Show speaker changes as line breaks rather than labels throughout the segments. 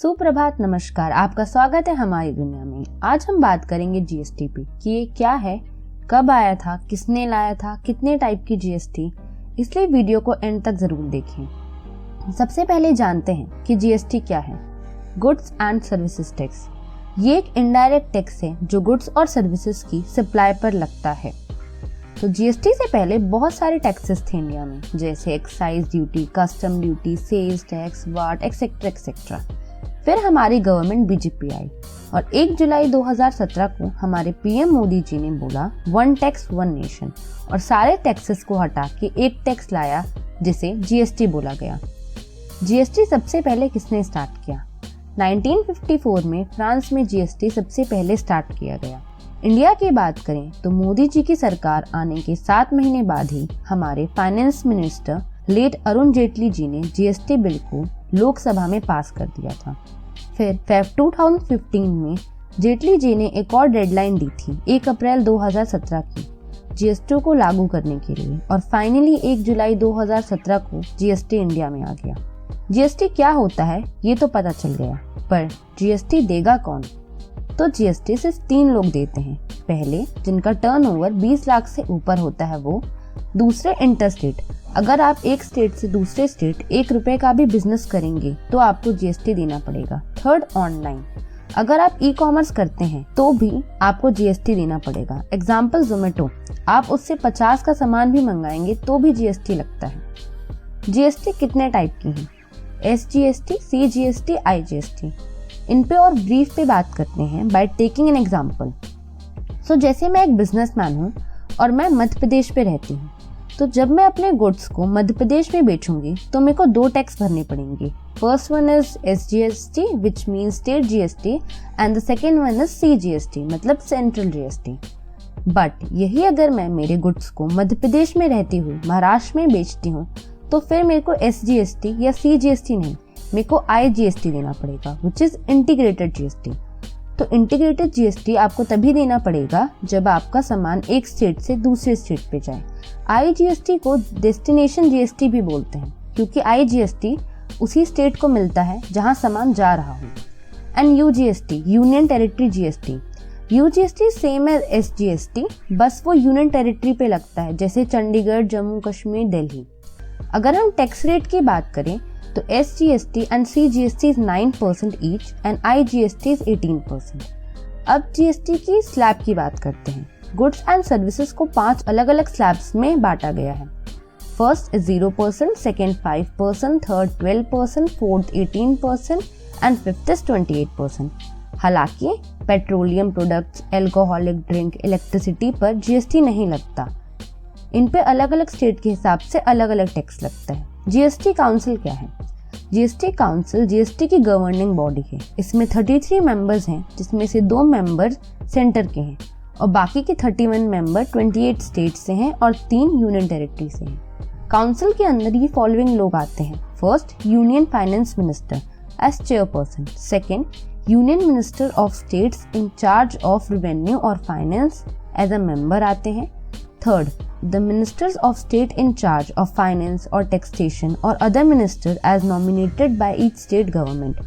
सुप्रभात, नमस्कार। आपका स्वागत है हमारी दुनिया में। आज हम बात करेंगे जीएसटी पे कि ये क्या है, कब आया था, किसने लाया था, कितने टाइप की जीएसटी, इसलिए वीडियो को एंड तक जरूर देखें। सबसे पहले जानते हैं कि जीएसटी क्या है। गुड्स एंड सर्विसेज टैक्स ये एक इनडायरेक्ट टैक्स है जो गुड्स और सर्विसेज की सप्लाई पर लगता है। तो जीएसटी से पहले बहुत सारे टैक्सेस थे इंडिया में, जैसे excise duty, custom duty, sales tax, VAT etcetera etcetera. फिर हमारी गवर्नमेंट बीजेपी आई और 1 जुलाई 2017 को हमारे पीएम मोदी जी ने बोला वन टैक्स वन नेशन और सारे टैक्सेस को हटा के एक टैक्स लाया जिसे जीएसटी बोला गया। जीएसटी सबसे पहले किसने स्टार्ट किया? 1954 में फ्रांस में जीएसटी सबसे पहले स्टार्ट किया गया। इंडिया की बात करें तो मोदी जी की सरकार आने के 7 महीने बाद ही हमारे finance minister late Arun Jaitley ji ने जीएसटी बिल को लोकसभा में पास कर दिया था। फिर फेब 2015 में जेटली जी ने एक और डेडलाइन दी थी 1 अप्रैल 2017 की जीएसटी को लागू करने के लिए और फाइनली 1 जुलाई 2017 को जीएसटी इंडिया में आ गया। जीएसटी क्या होता है ये तो पता चल गया, पर जीएसटी देगा कौन? तो जीएसटी सिर्फ 3 लोग देते हैं। पहले, जिनका टर्नओवर 20 लाख से ऊपर होता है वो। दूसरे, इंटरस्टेट, अगर आप एक स्टेट से दूसरे स्टेट 1 रुपए का भी बिजनेस करेंगे तो आपको जीएसटी देना पड़ेगा। थर्ड, ऑनलाइन, अगर आप ई कॉमर्स करते हैं तो भी आपको जीएसटी देना पड़ेगा। एग्जाम्पल जोमेटो, आप उससे 50 का सामान भी मंगाएंगे तो भी जीएसटी लगता है। जीएसटी कितने टाइप की है? SGST, CGST, IGST. इन पे और ब्रीफ पे बात करते हैं बाय टेकिंग एन एग्जाम्पल। सो जैसे मैं एक बिजनेसमैन हूँ और मैं मध्य प्रदेश पे रहती हूँ, तो जब मैं अपने गुड्स को मध्य प्रदेश में बेचूंगी तो मेरे को 2 टैक्स भरने पड़ेंगे। First one is SGST which means state GST and the second one is CGST मतलब सेंट्रल जीएसटी। बट यही अगर मैं मेरे गुड्स को मध्य प्रदेश में रहती हुई महाराष्ट्र में बेचती हूँ तो फिर मेरे को एसजीएसटी या सीजीएसटी नहीं, मेरे को आईजीएसटी देना पड़ेगा विच इज इंटीग्रेटेड जीएसटी। तो इंटीग्रेटेड जीएसटी आपको तभी देना पड़ेगा जब आपका सामान एक स्टेट से दूसरे स्टेट पे जाए। आईजीएसटी को डेस्टिनेशन जीएसटी भी बोलते हैं क्योंकि आईजीएसटी उसी स्टेट को मिलता है जहां सामान जा रहा हो। And UGST, union territory GST. UGST same as SGST, बस वो यूनियन टेरिटरी पे लगता है, जैसे चंडीगढ़, जम्मू कश्मीर, दिल्ली। अगर हम टैक्स रेट की बात करें तो SGST and CGST is 9% each and IGST is 18%. अब GST की स्लैब की बात करते हैं। गुड्स एंड सर्विसेज को 5 अलग अलग स्लैब्स में बांटा गया है। First is 0%, second 5%, third 12%, fourth 18% and fifth is 28%। हालांकि petroleum products, alcoholic drink, electricity पर जीएसटी नहीं लगता। इन पे अलग अलग स्टेट के हिसाब से अलग अलग टैक्स लगता है। जीएसटी काउंसिल क्या है? जीएसटी काउंसिल जीएसटी की गवर्निंग बॉडी है। इसमें 33 मेंबर्स हैं, जिसमें से 2 मेंबर सेंटर के हैं और बाकी के 31 मेंबर 28 स्टेट से हैं और 3 यूनियन टेरिटरी से हैं। काउंसिल के अंदर ये फॉलोइंग लोग आते हैं। First, union finance minister as chairperson. Second, union minister of states in charge of revenue और फाइनेंस एज अ मेंबर आते हैं। Third, the ministers of state in charge of finance or taxation or other minister as nominated by each state government,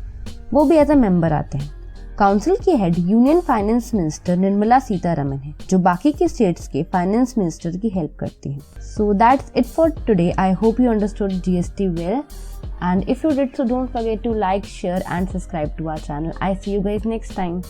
वो भी as a member आते हैं। Council की head union finance minister Nirmala Sitharaman है, जो बाकी के स्टेट्स के फाइनेंस मिनिस्टर की हेल्प करती हैं। So that's it for today. I hope you understood GST well, and if you did so, don't forget to like, share and subscribe to our channel. I see you guys next time.